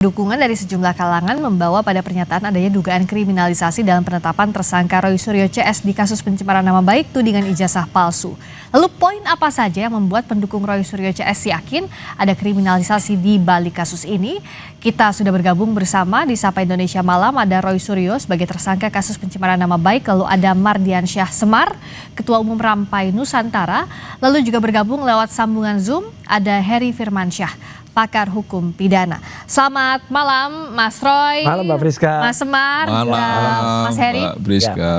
Dukungan dari sejumlah kalangan membawa pada pernyataan adanya dugaan kriminalisasi dalam penetapan tersangka Roy Suryo CS di kasus pencemaran nama baik tudingan ijazah palsu. Lalu poin apa saja yang membuat pendukung Roy Suryo CS yakin ada kriminalisasi di balik kasus ini? Kita sudah bergabung bersama di Sapa Indonesia Malam, ada Roy Suryo sebagai tersangka kasus pencemaran nama baik, lalu ada Mardiansyah Semar, Ketua Umum Rampai Nusantara, lalu juga bergabung lewat sambungan Zoom ada Heri Firmansyah, pakar hukum pidana. Selamat malam Mas Roy. Malam Mbak Friska. Mas Semar. Malam Mas Heri. Mbak Friska.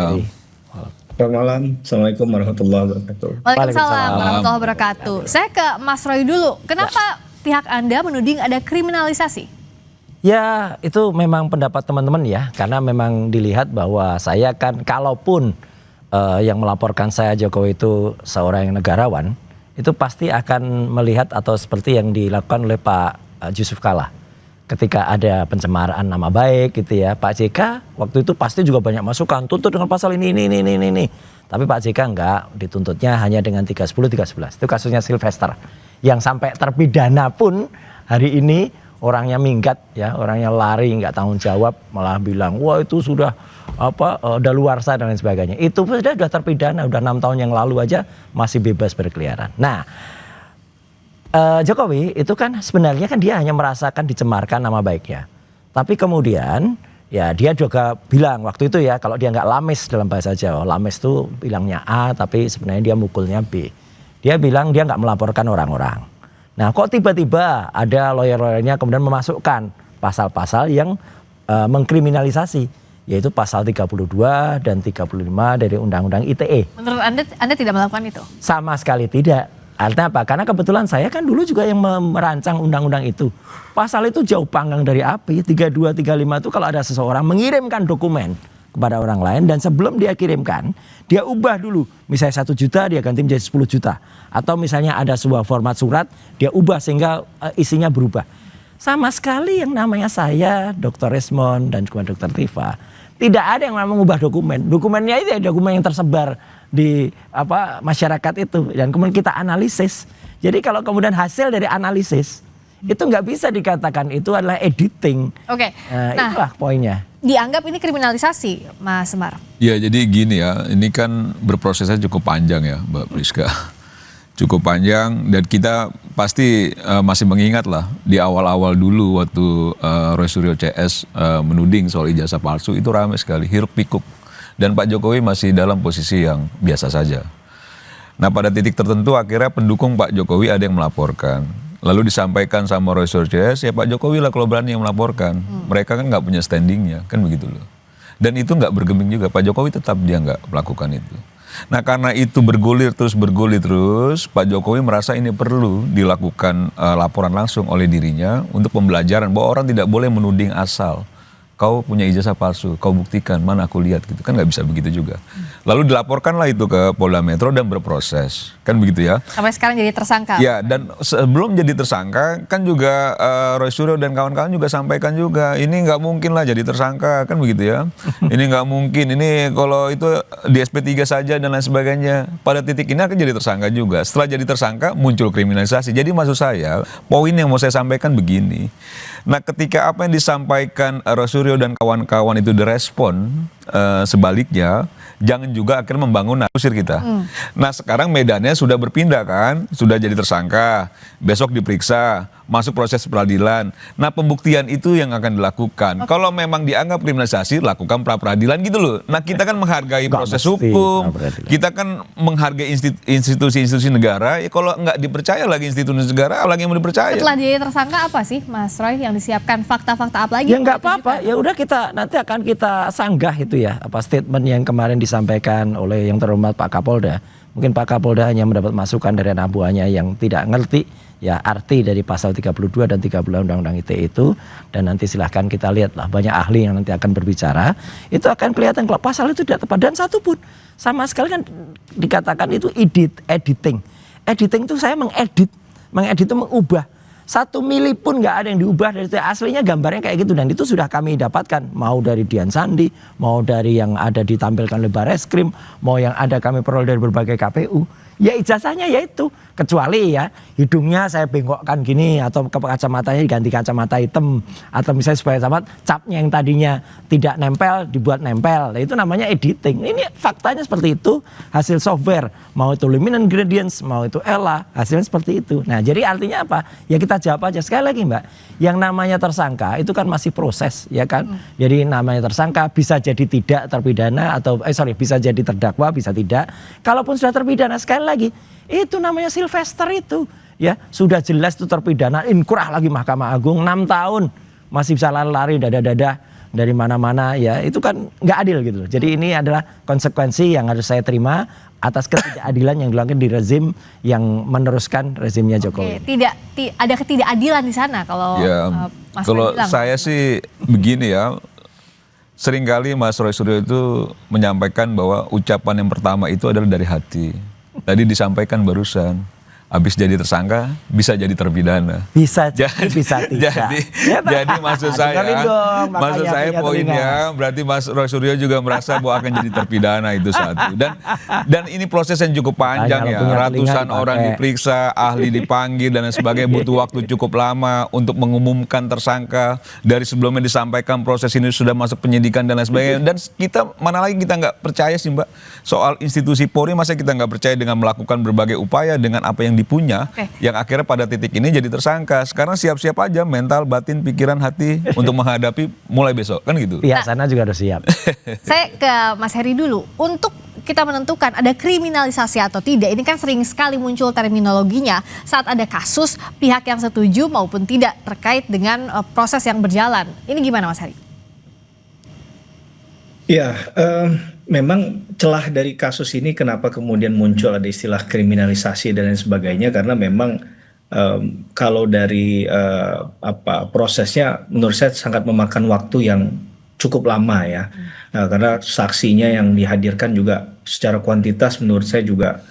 Selamat malam. Assalamualaikum warahmatullahi wabarakatuh. Waalaikumsalam warahmatullahi wabarakatuh. Saya ke Mas Roy dulu. Kenapa pihak Anda menuding ada kriminalisasi? Ya, itu memang pendapat teman-teman ya, karena memang dilihat bahwa saya kan kalaupun yang melaporkan saya Jokowi itu seorang yang negarawan, itu pasti akan melihat atau seperti yang dilakukan oleh Pak Yusuf Kalla. Ketika ada pencemaran nama baik gitu ya, Pak JK waktu itu pasti juga banyak masukan, tuntut dengan pasal ini. Tapi Pak JK enggak, dituntutnya hanya dengan 310, 311. Itu kasusnya Sylvester. Yang sampai terpidana pun hari ini orangnya minggat ya, orangnya lari, nggak tanggung jawab, malah bilang wah itu sudah daluarsa dan lain sebagainya. Itu sudah terpidana, udah 6 tahun yang lalu aja masih bebas berkeliaran. Nah, Jokowi itu kan sebenarnya kan dia hanya merasakan dicemarkan nama baiknya. Tapi kemudian ya dia juga bilang waktu itu ya, kalau dia nggak lames dalam bahasa Jawa, lames itu bilangnya A tapi sebenarnya dia mukulnya B. Dia bilang dia nggak melaporkan orang-orang. Nah kok tiba-tiba ada lawyer-lawyernya kemudian memasukkan pasal-pasal yang mengkriminalisasi, yaitu pasal 32 dan 35 dari Undang-Undang ITE. Menurut Anda tidak melakukan itu? Sama sekali tidak. Artinya apa? Karena kebetulan saya kan dulu juga yang merancang undang-undang itu. Pasal itu jauh panggang dari api. 32, 35 itu kalau ada seseorang mengirimkan dokumen kepada orang lain dan sebelum dia kirimkan, dia ubah dulu. Misalnya 1 juta dia ganti menjadi 10 juta. Atau misalnya ada sebuah format surat, dia ubah sehingga isinya berubah. Sama sekali yang namanya saya, Dr. Resmond dan juga Dr. Tifa, tidak ada yang mengubah dokumen. Dokumennya itu ya dokumen yang tersebar di masyarakat itu. Dan kemudian kita analisis. Jadi kalau kemudian hasil dari analisis, itu nggak bisa dikatakan itu adalah editing. Oke. Nah, itulah poinnya. Dianggap ini kriminalisasi, Mas Semar? Ya jadi gini ya, ini kan berprosesnya cukup panjang ya Mbak Friska. Cukup panjang dan kita pasti masih mengingat lah di awal-awal dulu waktu Roy Suryo CS menuding soal ijazah palsu itu ramai sekali, hiruk pikuk. Dan Pak Jokowi masih dalam posisi yang biasa saja. Nah pada titik tertentu akhirnya pendukung Pak Jokowi ada yang melaporkan. Lalu disampaikan sama Roy Suryo CS, ya Pak Jokowi lah kalau berani yang melaporkan. Mereka kan nggak punya standingnya, kan begitu loh. Dan itu nggak bergeming juga, Pak Jokowi tetap dia nggak melakukan itu. Nah karena itu bergulir terus, Pak Jokowi merasa ini perlu dilakukan laporan langsung oleh dirinya untuk pembelajaran bahwa orang tidak boleh menuding asal. Kau punya ijazah palsu, kau buktikan, mana aku lihat gitu. Kan nggak bisa begitu juga. Lalu dilaporkanlah itu ke Polda Metro dan berproses. Kan begitu ya. Sampai sekarang jadi tersangka. Ya, dan sebelum jadi tersangka, kan juga Roy Suryo dan kawan-kawan juga sampaikan juga, ini nggak mungkin lah jadi tersangka, kan begitu ya. Ini nggak mungkin, ini kalau itu di SP3 saja dan lain sebagainya. Pada titik ini akan jadi tersangka juga. Setelah jadi tersangka, muncul kriminalisasi. Jadi maksud saya, poin yang mau saya sampaikan begini. Nah ketika apa yang disampaikan Roy Suryo dan kawan-kawan itu direspon sebaliknya, jangan juga akhirnya membangun usir kita. Nah sekarang medannya sudah berpindah kan, sudah jadi tersangka, besok diperiksa, masuk proses peradilan. Nah pembuktian itu yang akan dilakukan. Kalau memang dianggap kriminalisasi, lakukan pra peradilan gitu loh. Nah kita kan menghargai proses hukum, kita kan menghargai institusi-institusi negara. Ya kalau nggak dipercaya lagi institusi negara, lagi yang mau dipercaya. Setelah jadi tersangka apa sih Mas Roy yang disiapkan, fakta-fakta apa lagi? Ya nggak apa-apa, ya udah kita nanti akan kita sanggah itu ya, apa statement yang kemarin disampaikan oleh yang terhormat Pak Kapolda. Mungkin Pak Kapolda hanya mendapat masukan dari anak buahnya yang tidak ngerti ya arti dari pasal 32 dan 30 Undang-Undang ITE itu. Dan nanti silahkan kita lihat lah, banyak ahli yang nanti akan berbicara. Itu akan kelihatan kalau pasal itu tidak tepat. Dan satu pun sama sekali kan dikatakan itu editing. Editing itu saya mengedit itu mengubah. 1 mili pun nggak ada yang diubah dari aslinya, gambarnya kayak gitu. Dan itu sudah kami dapatkan, mau dari Dian Sandi, mau dari yang ada ditampilkan oleh Barreskrim, mau yang ada kami peroleh dari berbagai KPU. Ya ijazahnya ya itu. Kecuali ya hidungnya saya bengkokkan gini atau kacamatanya diganti kacamata hitam. Atau misalnya supaya sama capnya yang tadinya tidak nempel dibuat nempel. Nah, itu namanya editing. Ini faktanya seperti itu. Hasil software. Mau itu luminant gradients, mau itu ELA. Hasilnya seperti itu. Nah jadi artinya apa? Ya kita jawab aja. Sekali lagi Mbak. Yang namanya tersangka itu kan masih proses ya kan. Jadi namanya tersangka bisa jadi tidak terpidana atau bisa jadi terdakwa, bisa tidak. Kalaupun sudah terpidana sekali lagi itu namanya Sylvester itu ya sudah jelas itu terpidana inkrah lagi Mahkamah Agung 6 tahun masih bisa lari-lari dada-dada dari mana-mana ya itu kan nggak adil gitu loh. Jadi ini adalah konsekuensi yang harus saya terima atas ketidakadilan yang dilakukan di rezim yang meneruskan rezimnya Jokowi. Ada ketidakadilan di sana kalau Ya, Mas kalau Roy bilang. saya sih begini ya, seringkali Mas Roy Suryo itu menyampaikan bahwa ucapan yang pertama itu adalah dari hati. Tadi disampaikan barusan, habis jadi tersangka bisa jadi terpidana. Bisa Jadi, bisa tidak. jadi maksud saya, Dengerin dong, maksud makanya saya punya poinnya berarti Mas Roy Suryo juga merasa bahwa akan jadi terpidana itu satu. Dan ini proses yang cukup panjang Makanya ya, kalau punya ratusan telinga orang dipakai. diperiksa, ahli dipanggil dan lain sebagainya, butuh waktu cukup lama untuk mengumumkan tersangka. Dari sebelumnya disampaikan proses ini sudah masuk penyidikan dan lain sebagainya. Dan kita mana lagi kita nggak percaya sih Mbak soal institusi Polri, masa kita nggak percaya dengan melakukan berbagai upaya dengan apa yang dipunya. Oke. Yang akhirnya pada titik ini jadi tersangka. Sekarang siap-siap aja mental, batin, pikiran, hati untuk menghadapi mulai besok kan gitu. Pihak sana juga harus siap. Saya ke Mas Heri dulu. Untuk kita menentukan ada kriminalisasi atau tidak, ini kan sering sekali muncul terminologinya saat ada kasus pihak yang setuju maupun tidak terkait dengan proses yang berjalan. Ini gimana Mas Heri? Ya, memang celah dari kasus ini kenapa kemudian muncul ada istilah kriminalisasi dan lain sebagainya, karena memang kalau dari prosesnya menurut saya sangat memakan waktu yang cukup lama ya. Karena saksinya yang dihadirkan juga secara kuantitas menurut saya juga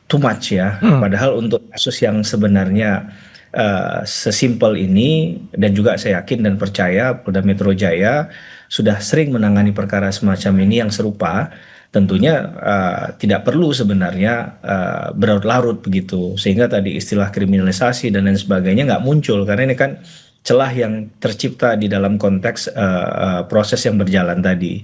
too much ya. Padahal untuk kasus yang sebenarnya sesimpel ini, dan juga saya yakin dan percaya Polda Metro Jaya sudah sering menangani perkara semacam ini yang serupa, tentunya tidak perlu sebenarnya berlarut-larut begitu, sehingga tadi istilah kriminalisasi dan lain sebagainya nggak muncul, karena ini kan celah yang tercipta di dalam konteks proses yang berjalan tadi.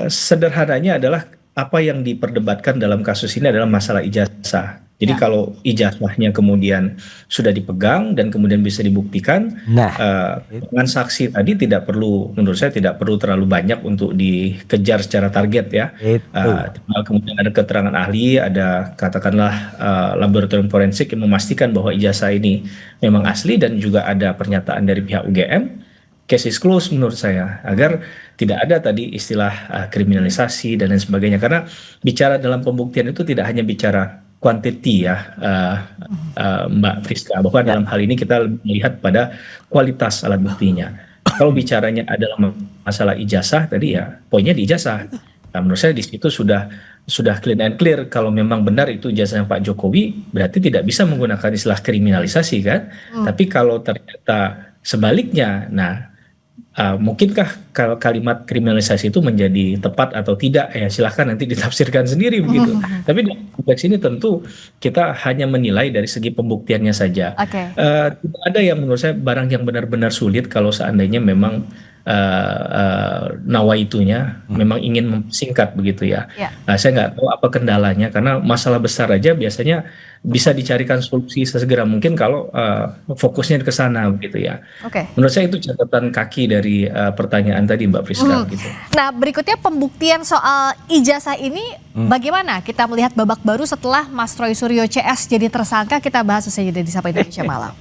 Sederhananya adalah apa yang diperdebatkan dalam kasus ini adalah masalah ijazah. Jadi Ya. kalau ijazahnya kemudian sudah dipegang dan kemudian bisa dibuktikan, Nah, dengan saksi tadi tidak perlu, menurut saya tidak perlu terlalu banyak untuk dikejar secara target ya. Itu. Tinggal kemudian ada keterangan ahli, ada katakanlah laboratorium forensik yang memastikan bahwa ijazah ini memang asli, dan juga ada pernyataan dari pihak UGM. Case is closed menurut saya, agar tidak ada tadi istilah kriminalisasi dan lain sebagainya, karena bicara dalam pembuktian itu tidak hanya bicara quantity ya, Mbak Friska, bahwa dalam hal ini kita melihat pada kualitas alat buktinya. Kalau bicaranya adalah masalah ijazah tadi ya, poinnya di ijazah. Nah, menurut saya di situ sudah clean and clear. Kalau memang benar itu ijazahnya Pak Jokowi, berarti tidak bisa menggunakan istilah kriminalisasi kan. Tapi kalau ternyata sebaliknya, nah mungkinkah kalau kalimat kriminalisasi itu menjadi tepat atau tidak, ya silahkan nanti ditafsirkan sendiri begitu. Tapi dalam konteks ini tentu kita hanya menilai dari segi pembuktiannya saja. Oke. Tidak ada yang menurut saya barang yang benar-benar sulit kalau seandainya memang nawaitunya memang ingin memsingkat begitu ya. Ya. Saya nggak tahu apa kendalanya, karena masalah besar aja biasanya bisa dicarikan solusi sesegera mungkin kalau fokusnya ke sana begitu ya. Oke. Menurut saya itu catatan kaki dari pertanyaan tadi Mbak Friska gitu. Nah, berikutnya pembuktian soal ijazah ini bagaimana kita melihat babak baru setelah Mas Roy Suryo CS jadi tersangka? Kita bahas usai jeda di Sapa Indonesia Malam.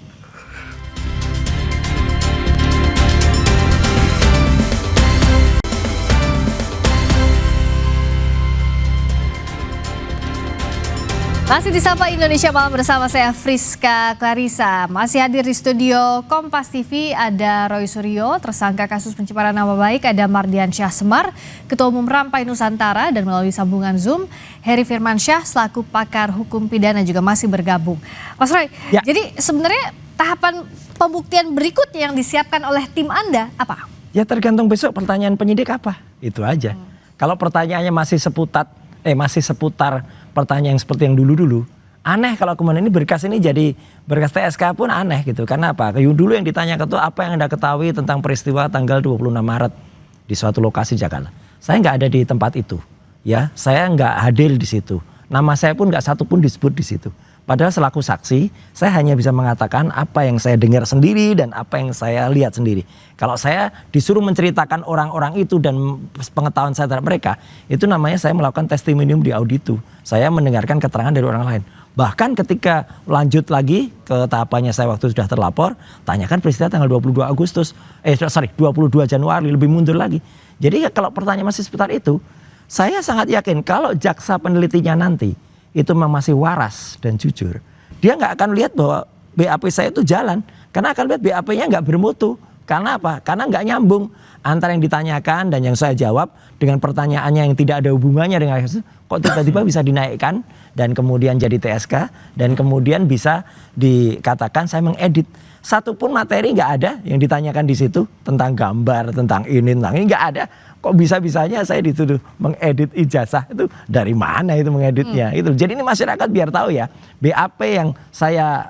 Masih di Sapa Indonesia Malam bersama saya Friska Clarissa. Masih hadir di studio Kompas TV ada Roy Suryo, tersangka kasus pencemaran nama baik, ada Mardian Syah Semar, Ketua Umum Rampai Nusantara, dan melalui sambungan Zoom, Heri Firmansyah selaku pakar hukum pidana juga masih bergabung. Mas Roy, Ya. jadi sebenarnya tahapan pembuktian berikutnya yang disiapkan oleh tim Anda apa? ya tergantung besok pertanyaan penyidik apa. Itu aja. Kalau pertanyaannya masih seputar pertanyaan yang seperti yang dulu-dulu. Aneh kalau kemudian ini berkas ini jadi berkas TSK pun aneh gitu. Karena apa? Dulu yang ditanyakan itu apa yang Anda ketahui tentang peristiwa tanggal 26 Maret di suatu lokasi Jakarta. Saya nggak ada di tempat itu. Ya, saya nggak hadir di situ. Nama saya pun nggak satu pun disebut di situ. Padahal selaku saksi, saya hanya bisa mengatakan apa yang saya dengar sendiri dan apa yang saya lihat sendiri. Kalau saya disuruh menceritakan orang-orang itu dan pengetahuan saya terhadap mereka, itu namanya saya melakukan testimonium di auditu. Saya mendengarkan keterangan dari orang lain. Bahkan ketika lanjut lagi ke tahapannya saya waktu sudah terlapor, tanyakan peristiwa tanggal 22 Januari, lebih mundur lagi. Jadi kalau pertanyaan masih seputar itu, saya sangat yakin kalau jaksa penelitinya nanti itu memang masih waras dan jujur, dia nggak akan lihat bahwa BAP saya itu jalan, karena akan lihat BAP-nya nggak bermutu. Karena apa? Karena nggak nyambung antara yang ditanyakan dan yang saya jawab dengan pertanyaannya yang tidak ada hubungannya dengan kasus. Kok tiba-tiba bisa dinaikkan dan kemudian jadi TSK dan kemudian bisa dikatakan saya mengedit. Satu pun materi nggak ada yang ditanyakan di situ tentang gambar, tentang ini nggak ada. Kok bisa-bisanya saya dituduh mengedit ijazah, itu dari mana itu mengeditnya? Itu. Jadi ini masyarakat biar tahu ya, BAP yang saya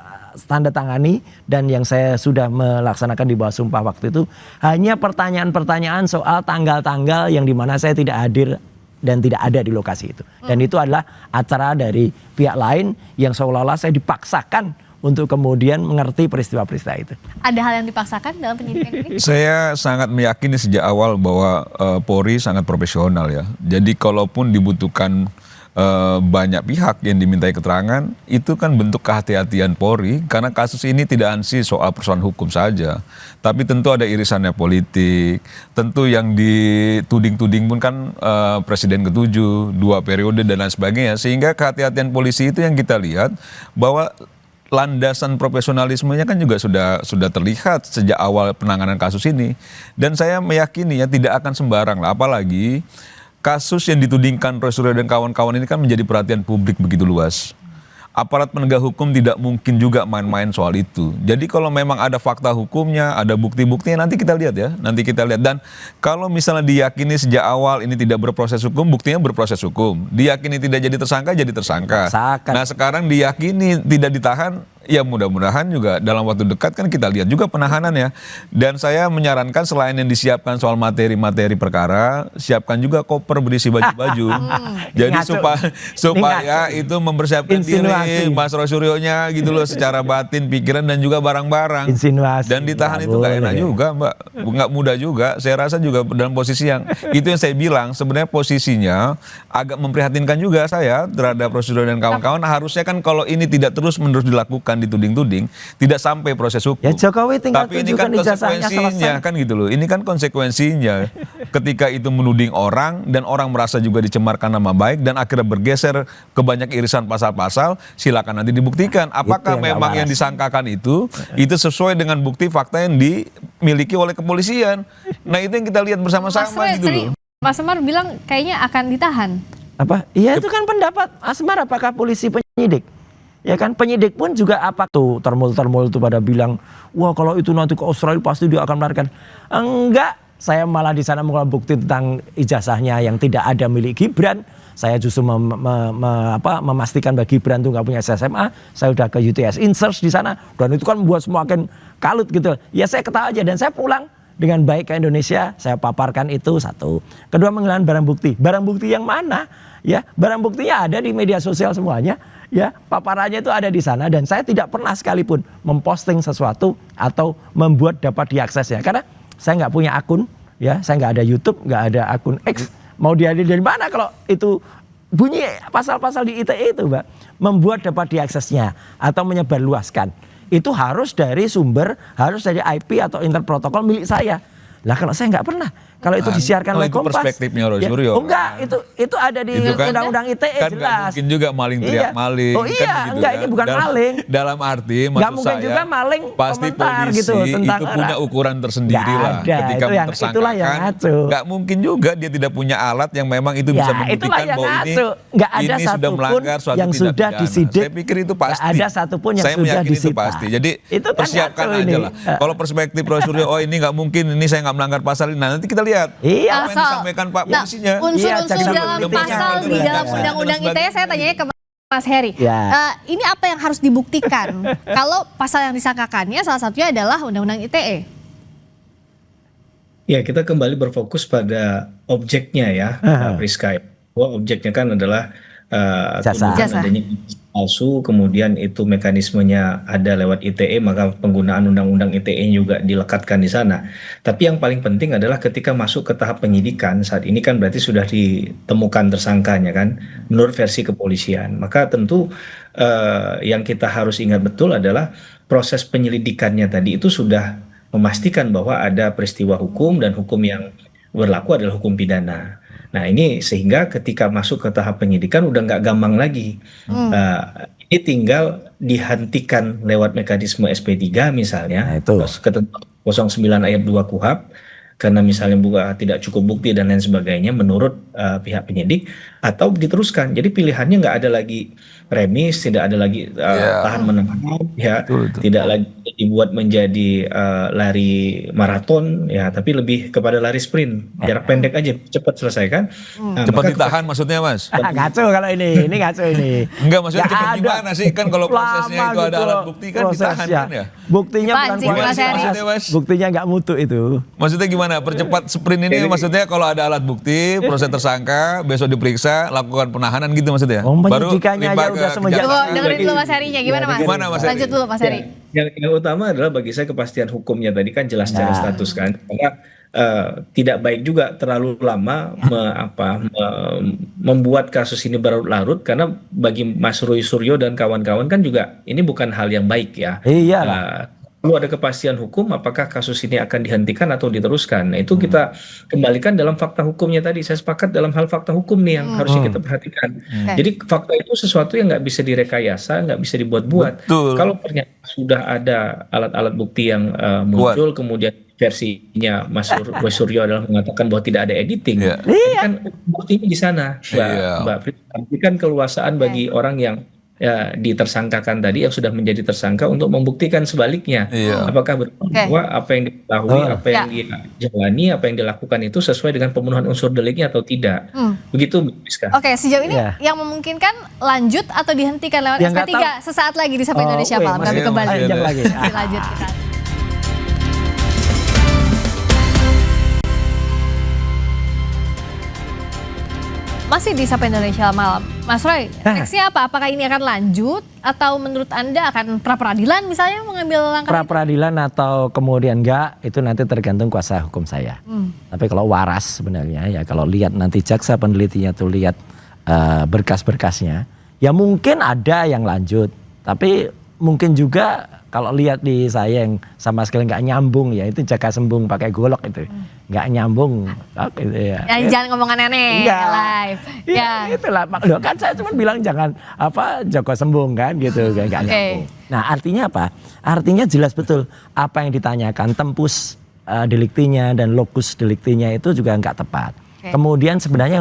tanda tangani dan yang saya sudah melaksanakan di bawah sumpah waktu itu hanya pertanyaan-pertanyaan soal tanggal-tanggal yang dimana saya tidak hadir dan tidak ada di lokasi itu. Dan itu adalah acara dari pihak lain yang seolah-olah saya dipaksakan untuk kemudian mengerti peristiwa-peristiwa itu. Ada hal yang dipaksakan dalam penyidikan ini? Saya sangat meyakini sejak awal bahwa Polri sangat profesional ya. Jadi kalaupun dibutuhkan banyak pihak yang dimintai keterangan, itu kan bentuk kehati-hatian Polri, karena kasus ini tidak ansih soal persoalan hukum saja, tapi tentu ada irisannya politik. Tentu yang dituding-tuding pun kan Presiden ke-7, 2 periode dan lain sebagainya, sehingga kehati-hatian polisi itu yang kita lihat bahwa landasan profesionalismenya kan juga sudah terlihat sejak awal penanganan kasus ini. Dan saya meyakini ya tidak akan sembarang lah, apalagi kasus yang ditudingkan Roy Suryo dan kawan-kawan ini kan menjadi perhatian publik begitu luas. Aparat penegak hukum tidak mungkin juga main-main soal itu. Jadi kalau memang ada fakta hukumnya, ada bukti-buktinya, nanti kita lihat ya. Nanti kita lihat. Dan kalau misalnya diyakini sejak awal ini tidak berproses hukum, buktinya berproses hukum. Diyakini tidak jadi tersangka, jadi tersangka. Nah sekarang diyakini tidak ditahan, ya mudah-mudahan juga dalam waktu dekat kan kita lihat juga penahanannya. Dan saya menyarankan selain yang disiapkan soal materi-materi perkara, siapkan juga koper berisi baju-baju. Jadi supaya itu mempersiapkan diri Mas Roy Suryonya gitu loh secara batin, pikiran dan juga barang-barang. Dan ditahan itu gak enak juga Mbak, nggak mudah juga. Saya rasa juga dalam posisi yang itu yang saya bilang sebenarnya posisinya agak memprihatinkan juga saya terhadap Roy Suryo dan kawan-kawan. Harusnya kan kalau ini tidak terus-menerus dilakukan, dituding-tuding, tidak sampai proses hukum. Ya Jokowi tinggal tapi ini kan konsekuensinya kan gitu loh. Ini kan konsekuensinya ketika itu menuding orang dan orang merasa juga dicemarkan nama baik dan akhirnya bergeser ke banyak irisan pasal-pasal. Silakan nanti dibuktikan apakah memang yang disangkakan itu sesuai dengan bukti fakta yang dimiliki oleh kepolisian. Nah itu yang kita lihat bersama-sama gitu loh. Mas Semar bilang kayaknya akan ditahan. Apa? Iya itu kan pendapat Mas Semar, apakah polisi penyidik? Ya kan penyidik pun juga apa tuh termul tuh pada bilang, wah kalau itu nanti ke Australia pasti dia akan melarikan. Enggak, saya malah di sana mengumpulkan bukti tentang ijazahnya yang tidak ada milik Gibran. Saya justru memastikan bagi Gibran itu nggak punya SMA. Saya udah ke UTS Insearch di sana dan itu kan membuat semakin kalut gitu. Ya saya ketawa aja dan saya pulang dengan baik ke Indonesia. Saya paparkan itu satu. Kedua, menghilangkan barang bukti. Barang bukti yang mana? Ya, barang buktinya ada di media sosial semuanya. Ya, paparannya itu ada di sana dan saya tidak pernah sekalipun memposting sesuatu atau membuat dapat diakses ya. Karena saya nggak punya akun, ya, saya nggak ada YouTube, nggak ada akun X. Mau diambil dari mana kalau itu bunyi pasal-pasal di ITE itu, Mbak, membuat dapat diaksesnya atau menyebarluaskan. Itu harus dari sumber, harus dari IP atau internet protokol milik saya. Lah kalau saya nggak pernah. Kalau itu disiarkan oleh Kompas. Perspektifnya Roy Suryo. Oh enggak, itu ada di undang-undang ITE kan jelas. Mungkin juga maling teriak maling. Oh iya, kan gitu enggak ini bukan maling. Dalam arti maksud nggak mungkin juga maling pasti komentar polisi gitu tentang itu punya ukuran tersendiri lah ketika mentersangkakan. Nggak mungkin juga dia tidak punya alat yang memang itu bisa membuktikan bahwa ini sudah melanggar suatu yang tindak sudah pidana. disidik. Saya pikir itu pasti. Nggak ada satupun yang saya sudah meyakini disita. itu pasti. Jadi persiapkan aja lah. Kalau perspektif Roy Suryo, oh ini nggak mungkin, ini saya nggak melanggar pasal ini. Nah nanti kita lihat. Iya. Apa yang disampaikan Pak polisinya. Unsur-unsur dalam pasal di dalam undang-undang ITE saya tanyanya ke Mas Heri, Ya. ini apa yang harus dibuktikan? Kalau pasal yang disangkakannya salah satunya adalah Undang-Undang ITE. Ya, kita kembali berfokus pada objeknya ya, Pak Priska. Bahwa objeknya kan adalah Jasa. Jasa. adanya palsu, kemudian itu mekanismenya ada lewat ITE, maka penggunaan Undang-Undang ITE juga dilekatkan di sana. Tapi yang paling penting adalah ketika masuk ke tahap penyidikan, saat ini kan berarti sudah ditemukan tersangkanya kan, menurut versi kepolisian. Maka tentu yang kita harus ingat betul adalah proses penyelidikannya tadi itu sudah memastikan bahwa ada peristiwa hukum dan hukum yang berlaku adalah hukum pidana. Nah ini sehingga ketika masuk ke tahap penyidikan udah nggak gampang lagi. Ini tinggal dihentikan lewat mekanisme SP3 misalnya, Nah, itu. ketentuan 09 ayat 2 KUHP, karena misalnya tidak cukup bukti dan lain sebagainya menurut pihak penyidik, atau diteruskan. Jadi pilihannya nggak ada lagi remis, tidak ada lagi tahan menahan, ya, tidak lagi dibuat menjadi lari maraton, ya, tapi lebih kepada lari sprint, jarak pendek aja, cepat selesaikan. Nah, Cepat maka ditahan maksudnya Mas? Ngaco kalau ini ngaco ini. Enggak, maksudnya Nggak cepat ada. gimana sih? Kan kalau prosesnya Lama itu ada gitu alat loh bukti kan ditahan prosesnya. kan ya? Buktinya bukan Pancing, Mas kualitas. Heri. Maksudnya, Mas? Buktinya nggak mutu itu. Maksudnya gimana? Percepat sprint ini maksudnya kalau ada alat bukti, proses tersangka, besok diperiksa, lakukan penahanan gitu maksudnya? Oh, penyidikannya limpah aja ke udah semenjak- kejaksaan. Tunggu, dengerin dulu Mas Herinya. Gimana Mas? Gimana, Mas Heri? Lanjut dulu Mas Heri. Yang utama adalah bagi saya kepastian hukumnya tadi kan jelas secara status kan, karena tidak baik juga terlalu lama membuat kasus ini berlarut, karena bagi Mas Roy Suryo dan kawan-kawan kan juga ini bukan hal yang baik ya. Iya. Perlu ada kepastian hukum apakah kasus ini akan dihentikan atau diteruskan. Nah, itu kita kembalikan dalam fakta hukumnya tadi. Saya sepakat dalam hal fakta hukum nih yang harusnya kita perhatikan. Jadi fakta itu sesuatu yang nggak bisa direkayasa, nggak bisa dibuat-buat. Betul. Kalau ternyata sudah ada alat-alat bukti yang muncul, kemudian versinya Mas Roy Suryo adalah mengatakan bahwa tidak ada editing. Iya. Kan buktinya di sana, Mbak Frit. Tapi kan keluasaan bagi orang yang ditersangkakan tadi, yang sudah menjadi tersangka, untuk membuktikan sebaliknya. Iya. Apakah betul bahwa apa yang diketahui, apa yang dijalani, apa yang dilakukan itu sesuai dengan pemenuhan unsur deliknya atau tidak. Begitu, Mbak Rizka. Oke, sejauh ini Iya. yang memungkinkan lanjut atau dihentikan lewat Yang nggak SP3 sesaat lagi di Sapa Indonesia Malam. Kami masih- kembali. masih ada. lagi. Masih lanjut kita. Masih di Sapa Indonesia Malam. Mas Roy, nextnya apa? Apakah ini akan lanjut atau menurut Anda akan pra-peradilan misalnya mengambil langkah Pra peradilan atau kemudian enggak, itu nanti tergantung kuasa hukum saya. Tapi kalau waras sebenarnya ya, kalau lihat nanti jaksa penelitinya tuh lihat berkas-berkasnya, ya mungkin ada yang lanjut. Tapi mungkin juga kalau lihat di saya yang sama sekali nggak nyambung, ya itu jaga sembung pakai golok itu, nggak nyambung. Gitu ya. Jangan ngomong aneh-aneh live. Ya, itulah. Loh, kan saya cuma bilang jangan Joko sembung kan gitu, nggak nyambung. Nah, artinya apa? Artinya jelas betul apa yang ditanyakan, tempus deliktinya dan lokus deliktinya itu juga nggak tepat. Kemudian sebenarnya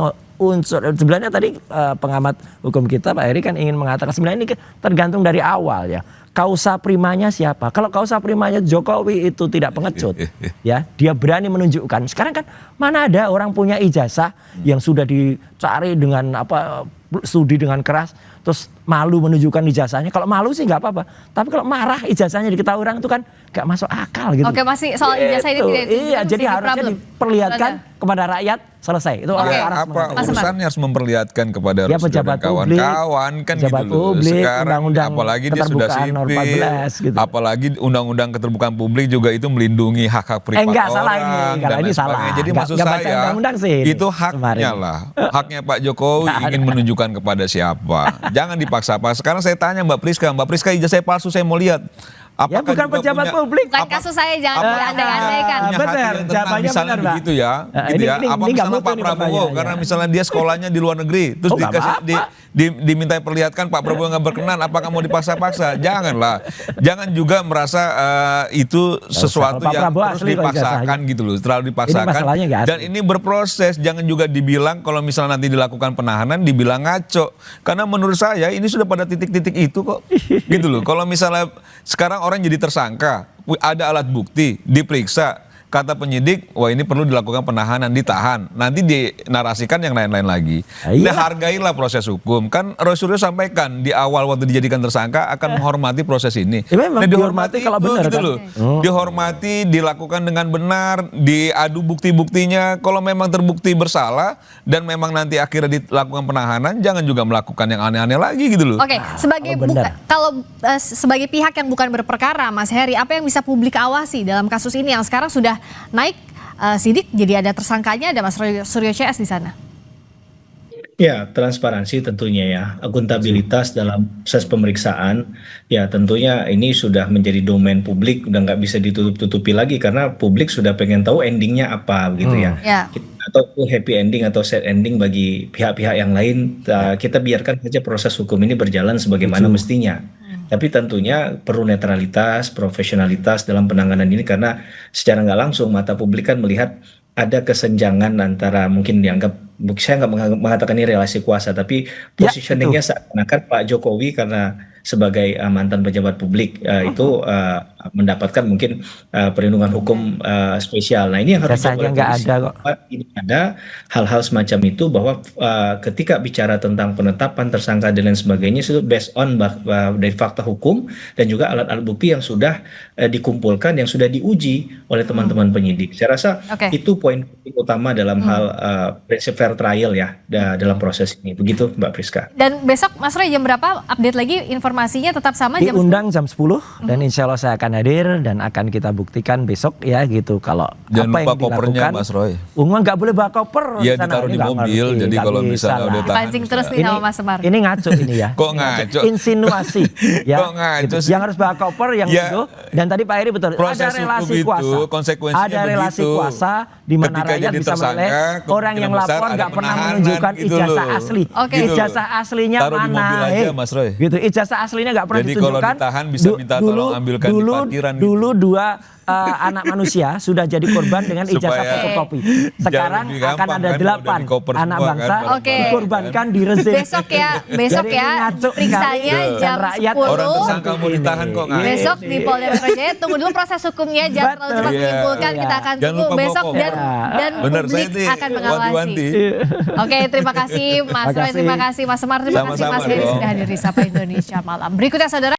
tadi pengamat hukum kita Pak Heri kan ingin mengatakan sebenarnya ini tergantung dari awal ya. Kausa primanya siapa? Kalau kausa primanya Jokowi itu tidak pengecut, ya dia berani menunjukkan. Sekarang kan mana ada orang punya ijazah yang sudah dicari dengan studi dengan keras, terus malu menunjukkan ijazahnya. Kalau malu sih nggak apa-apa, tapi kalau marah ijazahnya diketahui orang itu kan nggak masuk akal gitu. Oke, masih soal ijazah ini tidak. Iya, jadi harusnya diperlihatkan kepada rakyat, selesai. Itu orang harus apa mengatakan. urusannya harus memperlihatkan kepada Ya, Roy Suryo pejabat dan kawan-kawan kan pejabat gitu loh. publik, Sekarang undang-undang apalagi dia sudah keterbukaan nomor sipil, 14 gitu. apalagi undang-undang keterbukaan publik juga itu melindungi hak-hak privat enggak, orang. salah ini. dan Kalau lain ini salah. sebagainya. Jadi Enggak, maksud enggak baca saya undang-undang sih ini itu haknya kemarin. lah. Haknya Pak Jokowi ingin menunjukkan kepada siapa. Jangan dipaksa-paksa. Sekarang saya tanya Mbak Priska ijazah palsu saya mau lihat. Ya bukan juga pejabat punya- publik. Lain kasus saya jangan diandai-andaikan. punya hati Benar, yang tenang jawabannya misalnya benar, Mbak. begitu ya, Nah, gitu ini- ya. ini Apa nggak misalnya mutu Pak nih Prabowo pertanyaannya. karena misalnya dia sekolahnya di luar negeri, terus Oh, nggak diminta perlihatkan Pak Prabowo nggak berkenan, apakah mau dipaksa-paksa? Janganlah, jangan juga merasa itu sesuatu Pak yang Prabowo terus asli kok dipaksakan ijazahnya. gitu loh, terlalu dipaksakan. masalahnya nggak asli. Dan ini berproses, jangan juga dibilang kalau misalnya nanti dilakukan penahanan dibilang ngaco, karena menurut saya ini sudah pada titik-titik itu kok, gitu loh. Kalau misalnya sekarang orang jadi tersangka, ada alat bukti, diperiksa. kata penyidik, wah ini perlu dilakukan penahanan, ditahan. Nanti dinarasikan yang lain-lain lagi. Nah, hargailah proses hukum. Kan Roy Suryo sampaikan di awal waktu dijadikan tersangka akan menghormati proses ini. Ya memang Nah, dihormati kalau itu, benar gitu kan. loh. Dihormati, dilakukan dengan benar, diadu bukti-buktinya. Kalau memang terbukti bersalah dan memang nanti akhirnya dilakukan penahanan, jangan juga melakukan yang aneh-aneh lagi gitu loh. Oke, sebagai sebagai pihak yang bukan berperkara, Mas Heri, apa yang bisa publik awasi dalam kasus ini yang sekarang sudah naik sidik, jadi ada tersangkanya, ada Mas Suryo CS di sana? Ya, transparansi tentunya ya, akuntabilitas dalam proses pemeriksaan, ya tentunya ini sudah menjadi domain publik, udah nggak bisa ditutup-tutupi lagi karena publik sudah pengen tahu endingnya apa gitu ya. Ya. Atau happy ending atau sad ending bagi pihak-pihak yang lain, kita biarkan saja proses hukum ini berjalan sebagaimana mestinya. Tapi tentunya perlu netralitas, profesionalitas dalam penanganan ini karena secara nggak langsung mata publik kan melihat ada kesenjangan antara mungkin dianggap, saya nggak mengatakan ini relasi kuasa, tapi positioningnya seakan-akan Pak Jokowi karena sebagai mantan pejabat publik itu mendapatkan mungkin perlindungan hukum spesial. Nah ini yang harus Rasanya nggak ada kok. Tidak ada hal-hal semacam itu bahwa ketika bicara tentang penetapan tersangka dan lain sebagainya itu based on dari fakta hukum dan juga alat-alat bukti yang sudah dikumpulkan, yang sudah diuji oleh teman-teman penyidik. Saya rasa itu poin utama dalam hal prinsip fair trial ya dalam proses ini. Begitu Mbak Priska. Dan besok Mas Roy jam berapa update lagi informasinya tetap sama jam 10? Diundang jam 10 dan insya Allah saya akan hadir dan akan kita buktikan besok ya gitu kalau jangan apa lupa yang kopernya dilakukan. Mas Roy. Ungu nggak boleh bawa koper. Iya di sana. ditaruh Ini di nggak mobil, ngerti, jadi nggak kalau bisa misalnya lah. udah tahan. Pancing terus nih sama Mas Semar. Ini ngaco ini ya. Kok ngaco? Insinuasi ya. Kok ngaco sih? Yang harus bawa koper yang Ya, itu dan tadi Pak Heri betul proses ada relasi hukum itu, kuasa. konsekuensinya Ada relasi begitu. kuasa di mana Ketika rakyat jadi bisa tersangka, menilai orang yang kemungkinan besar lapor ada nggak pernah penahanan menunjukkan gitu ijazah loh. asli. Oke. Gitu. Ijazah aslinya Taruh di mana? mobil aja, Mas Roy. Gitu. Ijazah aslinya nggak pernah Jadi kalau ditunjukkan. ditahan bisa minta tolong ambilkan di parkiran gitu. Dulu dua anak manusia sudah jadi korban dengan ijazah Supaya fotokopi. jangan Sekarang lebih akan gampang ada kan, 8 udah di koper anak semua bangsa kan, Oke. dikorbankan di rezim. Besok Jadi ya ngaco periksanya sekali. jam Dan rakyat 10. Orang tersangka mau ditahan kok ngaco. Besok di Polda Metro Jaya, tunggu dulu proses hukumnya, jangan terlalu cepat Iya. menyimpulkan, kita akan Jangan tunggu lupa besok bawa dan Bener, saya publik sih akan mengawasi. wanti-wanti. Oke, terima kasih Mas Roy, terima kasih Mas Semar, terima kasih Sama-sama Mas Heri dong. sudah hadir di Sapa Indonesia Malam. Berikutnya saudara.